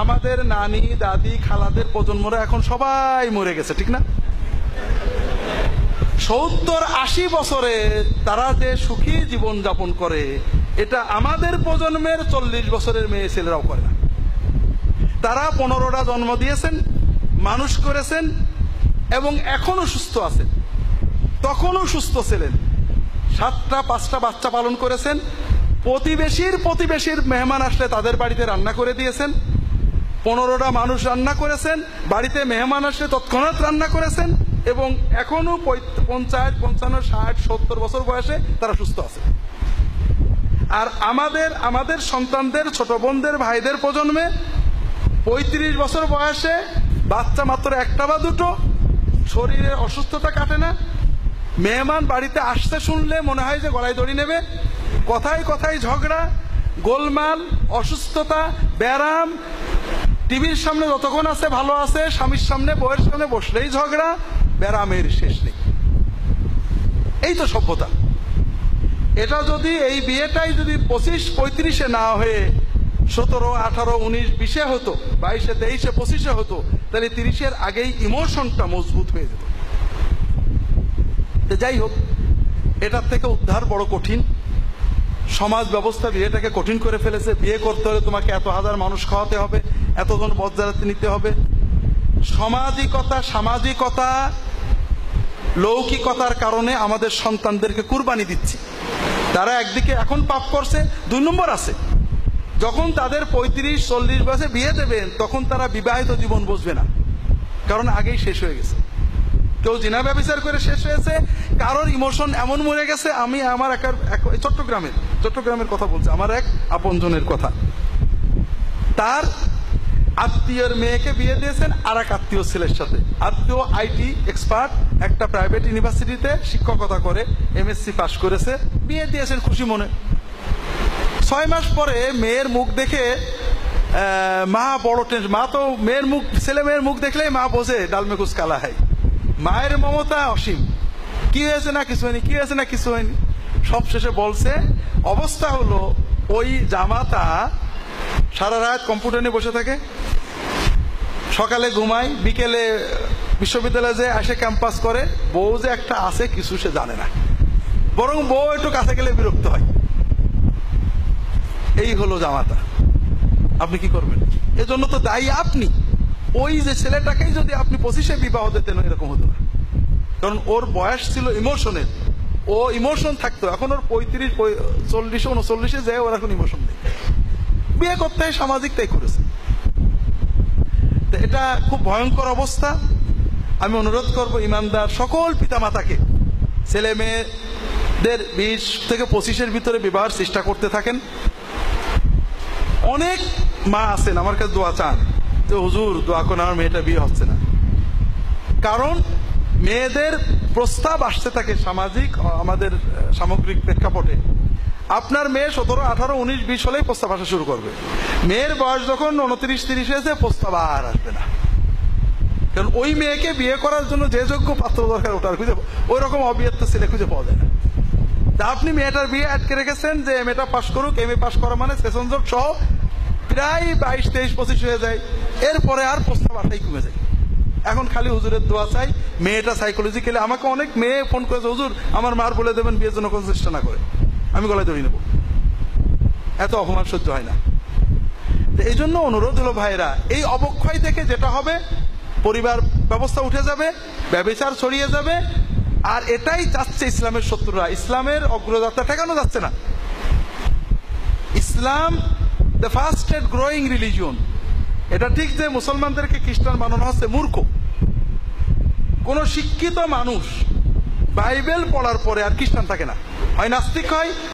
আমাদের নানি দাদি খালাদের প্রজন্মরা এখন সবাই মরে গেছে, ঠিক না? 70-80 বছরে তারা যে সুখী জীবন যাপন করে, এটা আমাদের প্রজন্মের 40 বছরের মেয়ে ছেলেরাও করে না। তারা 15টা জন্ম দিয়েছেন, মানুষ করেছেন এবং এখনো সুস্থ আছেন। তখনও সুস্থ ছিলেন, 7টা 5টা বাচ্চা পালন করেছেন, প্রতিবেশীর মেহমান আসলে তাদের বাড়িতে রান্না করে দিয়েছেন, 15টা মানুষ রান্না করেছেন, বাড়িতে মেহমান আসলে তৎক্ষণাৎ রান্না করেছেন এবং এখনো 50, 55, 60, 70 বছর বয়সে তারা সুস্থ আছে। আর আমাদের সন্তানদের, ছোট বোনদের, ভাইদের প্রজন্মে 35 বছর বয়সে বাচ্চা মাত্র 1টা বা 2টো, শরীরে অসুস্থতা কাটে না, মেহমান বাড়িতে আসতে শুনলে মনে হয় যে গলায় দড়ি নেবে, কথায় কথায় ঝগড়া, গোলমাল, অসুস্থতা, ব্যারাম, টিভির সামনে যতক্ষণ আছে ভালো আছে, স্বামীর সামনে বউয়ের সামনে বসলেই ঝগড়া, ব্যারামের শেষ নেই। এই তো সভ্যতা। এটা যদি এই বিয়েটাই যদি 25-35-এ না হয়ে 17, 18, 19, 20-এ হতো, 22-এ, 23-এ, 25-এ হতো, তাহলে 30-এর আগেই ইমোশনটা মজবুত হয়ে যেত। যাই হোক, এটার থেকে উদ্ধার বড় কঠিন। সমাজ ব্যবস্থা বিয়েটাকে কঠিন করে ফেলেছে। বিয়ে করতে হলে তোমাকে এত হাজার মানুষ খাওয়াতে হবে, এতজন বরযাত্রী নিতে হবে। সামাজিকতা, লৌকিকতার কারণে আমাদের সন্তানদেরকে কুরবানি দিচ্ছি। তারা একদিকে এখন পাপ করছে, 2 নম্বর আছে, যখন তাদের 35-40 বয়সে বিয়ে দেবেন তখন তারা বিবাহিত জীবন বুঝবে না, কারণ আগেই শেষ হয়ে গেছে। কেউ জিনা ব্যভিচার করে শেষ হয়েছে, কারোর ইমোশন এমন মরে গেছে। আমি আমার চট্টগ্রামের কথা বলছি, আমার এক আপনজনের কথা। তার আত্মীয়ের মেয়েকে বিয়ে দিয়েছেন আর এক আত্মীয় ছেলের সাথে। আত্মীয় আইটি এক্সপার্ট, একটা প্রাইভেট ইউনিভার্সিটিতে শিক্ষকতা করে, MSc পাস করেছে, বিয়ে দিয়েছেন খুশি মনে। 6 মাস পরে মেয়ের মুখ দেখে মা বড় টেনশন। মা তো ছেলে মেয়ের মুখ দেখলেই মা বোঝে ডালমে কুছ কালা হয়। মায়ের মমতা অসীম। কি হয়েছে না কিছু হয়নি, কি হয়েছে না কিছু হয়নি। সব শেষে বলছে, অবস্থা হলো ওই জামাতা সারা রাত কম্পিউটার নিয়ে বসে থাকে, সকালে ঘুমায়, বিকেলে বিশ্ববিদ্যালয়ে যে আসে ক্যাম্পাস করে। বউ যে একটা আছে কিছু সে জানে না, বরং বউ একটু কাছে গেলে বিরক্ত হয়। এই হলো জামাতা। আপনি কি করবেন? এজন্য তো দায়ী আপনি। ওই যে ছেলেটাকেই যদি আপনি 25-এ বিবাহ দিতেন, এরকম হতো না, কারণ ওর বয়স ছিল ইমোশনের। ও ইমোশন থাকতো। এখন ওর 35, 40, 39-এ যায়, ওর এখন ইমোশন নেই। বিয়ে করতে সামাজিক তাই করেছে। এটা খুব ভয়ঙ্কর অবস্থা। আমি অনুরোধ করব ইমানদার সকল পিতামাতাকে, ছেলে মেয়েদের 20 থেকে 25-এর ভিতরে বিবাহের চেষ্টা করতে থাকেন। অনেক মা আছেন আমার কাছে দোয়া চান যে হুজুর দোয়া করেন আমার মেয়েটা বিয়ে হচ্ছে না। কারণ মেয়েদের প্রস্তাব আসতে থাকে সামাজিক, আমাদের সামগ্রিক প্রেক্ষাপটে। আপনার মেয়ে 17, 18, 19, 20 হলেই প্রস্তাব আসা শুরু করবে। মেয়ের বয়স যখন 29, 30 হয়েছে, প্রস্তাব আর আসবে না। কারণ ওই মেয়েকে বিয়ে করার জন্য যে যোগ্য পাত্র দরকার ওটার খুঁজে, ওই রকম অবিবাহিত ছেলে খুঁজে পাওয়া যায় না। তা আপনি মেয়েটার বিয়ে আটকে রেখেছেন যে MA পাস করুক, MA পাস করা মানে সেশন জব সহ প্রায় 22, 23, 25 হয়ে যায়। এরপরে আর প্রস্তাব আসাই কমে যায়। এখন খালি হুজুরের দোয়া চাই। মেয়েটা সাইকোলজিক্যালি, আমাকে অনেক মেয়ে ফোন করেছে, হুজুর আমার মার বলে দেবেন বিয়ের জন্য কোনো চেষ্টা না করে, আমি গলায় দড়ি নেব, এত অপমান সহ্য হয় না। এই জন্য অনুরোধ হলো ভাইরা, এই অবক্ষয় থেকে যেটা হবে, পরিবার ব্যবস্থা উঠে যাবে, ব্যভিচার ছড়িয়ে যাবে। আর এটাই চাচ্ছে ইসলামের শত্রুরা। ইসলামের অগ্রযাত্রা ঠেকানো যাচ্ছে না। ইসলাম দ্য ফাস্টেস্ট গ্রোয়িং রিলিজিয়ন। এটা ঠিক যে মুসলমানদেরকে খ্রিস্টান বানানো হচ্ছে, মূর্খ। কোন শিক্ষিত মানুষ বাইবেল পড়ার পরে আর খ্রিস্টান থাকে না, হয় নাস্তিক হয়।